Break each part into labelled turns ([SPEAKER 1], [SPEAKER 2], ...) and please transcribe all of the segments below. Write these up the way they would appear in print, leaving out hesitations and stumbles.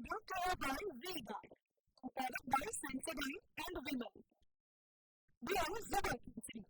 [SPEAKER 1] brought to you by Vega, a product by Sensodyne and Vimal. We are Zubaki.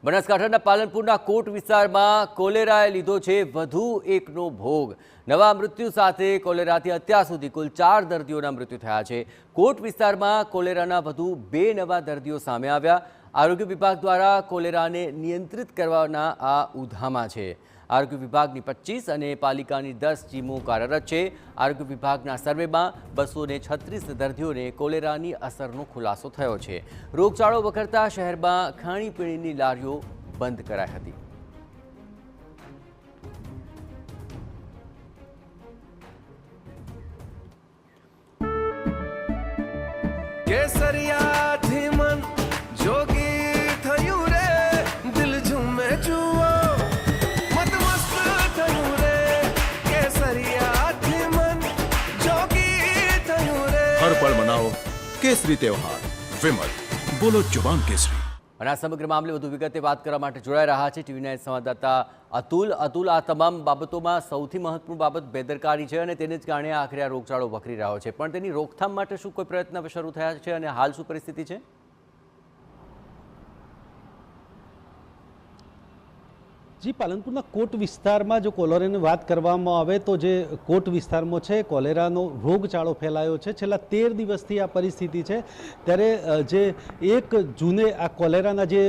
[SPEAKER 2] બનાસકાંઠાના પાલનપુરના કોટ વિસ્તારમાં કોલેરાએ લીધો છે વધુ એકનો ભોગ। નવા મૃત્યુ સાથે કોલેરાથી અત્યાર સુધી કુલ 4 દર્દીઓના મૃત્યુ થયા છે। કોટ વિસ્તારમાં કોલેરાના વધુ 2 નવા દર્દીઓ સામે આવ્યા। આરોગ્ય વિભાગ દ્વારા કોલેરાને નિયંત્રિત કરવાના આ ઉધામાં છે। આરોગ્ય વિભાગની 25 અને પાલિકાની 10 ટીમો કાર્યરત છે। આરોગ્ય વિભાગના સર્વેમાં 236 દર્દીઓને કોલેરાની અસરનો ખુલાસો થયો છે। રોગચાળો વખરતા શહેરમાં ખાણીપીણીની લારીઓ બંધ કરાઈ હતી।
[SPEAKER 3] કેસરિયાથી મન જોગી થયું રે, દિલ ઝૂમે જુઓ મત મસ્ત થયું રે, કેસરિયાથી મન જોગી થયું રે।
[SPEAKER 4] હર પળ મનાવો કેસરી તહેવાર વિમલ, બોલો જુબાન કેસરી।
[SPEAKER 2] અને આ સમગ્ર મામલે વધુ વિગતે વાત કરવા માટે જોડાઈ રહ્યા છે ટીવી 9 સંવાદદાતા અતુલ। આ તમામ બાબતોમાં સૌથી મહત્વપૂર્ણ બાબત બેદરકારી છે અને તેને જ કારણે આખરે આ રોગચાળો વકરી રહ્યો છે, પણ તેની રોકથામ માટે શું કોઈ પ્રયત્ન શરૂ થયા છે અને હાલ શું પરિસ્થિતિ છે?
[SPEAKER 5] જી, પાલનપુરના કોટ વિસ્તારમાં જો કોલેરાની વાત કરવામાં આવે તો જે કોટ વિસ્તારમાં છે કોલેરાનો રોગચાળો ફેલાયો છે। છેલ્લા 13 દિવસથી આ પરિસ્થિતિ છે। ત્યારે જે 1 જૂને આ કોલેરાના જે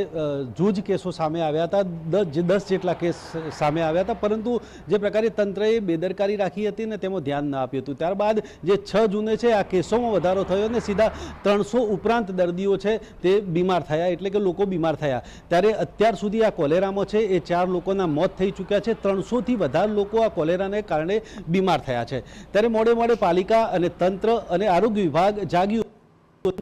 [SPEAKER 5] જૂજ કેસો સામે આવ્યા હતા, 10 જેટલા કેસ સામે આવ્યા હતા, પરંતુ જે પ્રકારે તંત્રએ બેદરકારી રાખી હતી ને તેમાં ધ્યાન ના આપ્યું હતું। ત્યારબાદ જે 6 જૂને છે આ કેસોમાં વધારો થયો અને સીધા 300 ઉપરાંત દર્દીઓ છે તે બીમાર થયા, એટલે કે લોકો બીમાર થયા। ત્યારે અત્યાર સુધી આ કોલેરામાં છે એ 4 લોકોના મોત થઈ ચૂક્યા છે। 300 થી વધારે લોકો આ કોલેરાને કારણે બીમાર થયા છે। ત્યારે મોડે પાલિકા અને તંત્ર અને આરોગ્ય વિભાગ જાગ્યું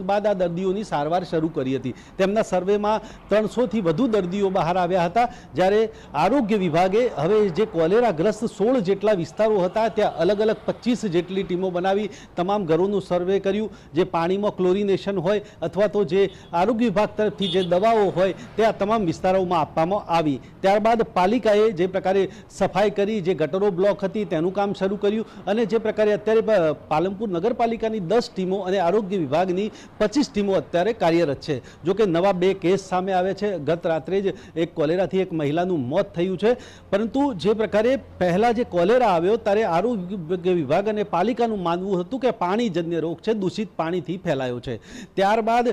[SPEAKER 5] બાદ આ દર્દીઓની સારવાર શરૂ કરી હતી। તેમના સર્વેમાં 300 થી વધુ દર્દીઓ બહાર આવ્યા હતા। જ્યારે આરોગ્ય વિભાગે હવે જે કોલેરાગ્રસ્ત 16 જેટલા વિસ્તારો હતા ત્યાં અલગ અલગ 25 જેટલી ટીમો બનાવી તમામ ઘરોનું સર્વે કર્યું। જે પાણીમાં ક્લોરિનેશન હોય અથવા તો જે આરોગ્ય વિભાગ તરફથી જે દવાઓ હોય તે આ તમામ વિસ્તારોમાં આપવામાં આવી। ત્યારબાદ પાલિકાએ જે પ્રકારે સફાઈ કરી, જે ગટરો બ્લોક હતી તેનું કામ શરૂ કર્યું અને જે પ્રકારે અત્યારે પાલનપુર નગરપાલિકાની 10 ટીમો અને આરોગ્ય વિભાગની 25 ટીમો અત્યારે કાર્યરત છે। જો કે નવા 2 કેસ સામે આવે છે। ગત રાત્રે જ એક કોલેરાથી એક મહિલાનું મોત થયું છે, પરંતુ જે પ્રકારે પહેલા જે કોલેરા આવ્યો ત્યારે આરોગ્ય વિભાગ અને પાલિકાનું માનવું હતું કે પાણીજન્ય રોગ છે, દૂષિત પાણીથી ફેલાયો છે। ત્યારબાદ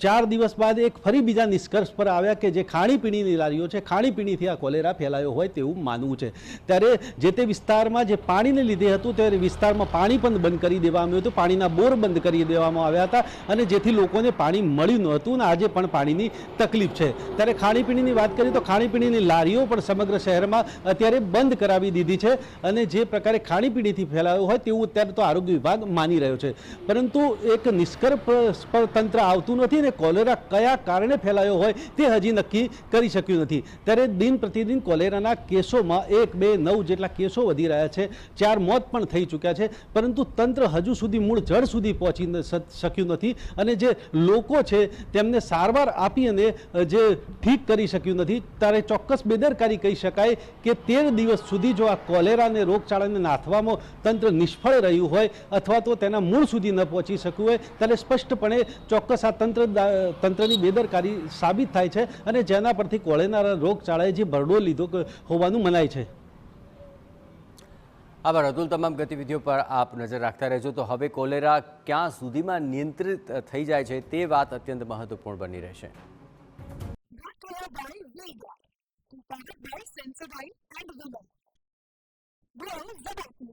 [SPEAKER 5] 4 દિવસ બાદ એક ફરી બીજા નિષ્કર્ષ પર આવ્યા કે જે ખાણીપીણીની લારીઓ છે, ખાણીપીણીથી આ કોલેરા ફેલાયો હોય તેવું માનવું છે। ત્યારે જે તે વિસ્તારમાં જે પાણીને લીધે હતું તે વિસ્તારમાં પાણી પણ બંધ કરી દેવામાં આવ્યું હતું, પાણીના બોર બંધ કરી દેવામાં આવ્યા હતા અને જેથી લોકોને પાણી મળ્યું નહોતું અને આજે પણ પાણીની તકલીફ છે। ત્યારે ખાણીપીણીની વાત કરીએ તો ખાણીપીણીની લારીઓ પણ સમગ્ર શહેરમાં અત્યારે બંધ કરાવી દીધી છે અને જે પ્રકારે ખાણીપીણીથી ફેલાયો હોય તેવું અત્યારે તો આરોગ્ય વિભાગ માની રહ્યો છે, પરંતુ એક નિષ્કર્ષ પર તંત્ર આવતું નથી અને કોલેરા કયા કારણે ફેલાયો હોય તે હજી નક્કી કરી શક્યું નથી। ત્યારે દિન પ્રતિદિન કોલેરાના કેસોમાં 1, 2, 9 જેટલા કેસો વધી રહ્યા છે। 4 મોત પણ થઈ ચૂક્યા છે, પરંતુ તંત્ર હજુ સુધી મૂળ જડ સુધી પહોંચી શક્યું નથી અને જે લોકો છે તેમને સારવાર આપી અને જે ઠીક કરી શક્યું નથી। ત્યારે ચોક્કસ બેદરકારી કહી શકાય કે 13 દિવસ સુધી જો આ કોલેરા અને રોગચાળાને નાથવામાં તંત્ર નિષ્ફળ રહ્યું હોય અથવા તો તેના મૂળ સુધી ન પહોંચી શક્યું હોય ત્યારે સ્પષ્ટપણે ચોક્કસ આ તંત્રની બેદરકારી સાબિત થાય છે અને જેના પરથી કોલેરા રોગચાળાએ જે ભરડો લીધો હોવાનું મનાય છે।
[SPEAKER 2] આભાર અતુલ। તમામ ગતિવિધિઓ પર આપ નજર રાખતા રહેજો। તો હવે કોલેરા ક્યાં સુધીમાં નિયંત્રિત થઈ જાય છે તે વાત અત્યંત મહત્વપૂર્ણ બની રહેશે।
[SPEAKER 1] Brought to you by Vega, a product by Sensodyne and Vimal. We are Zubaki.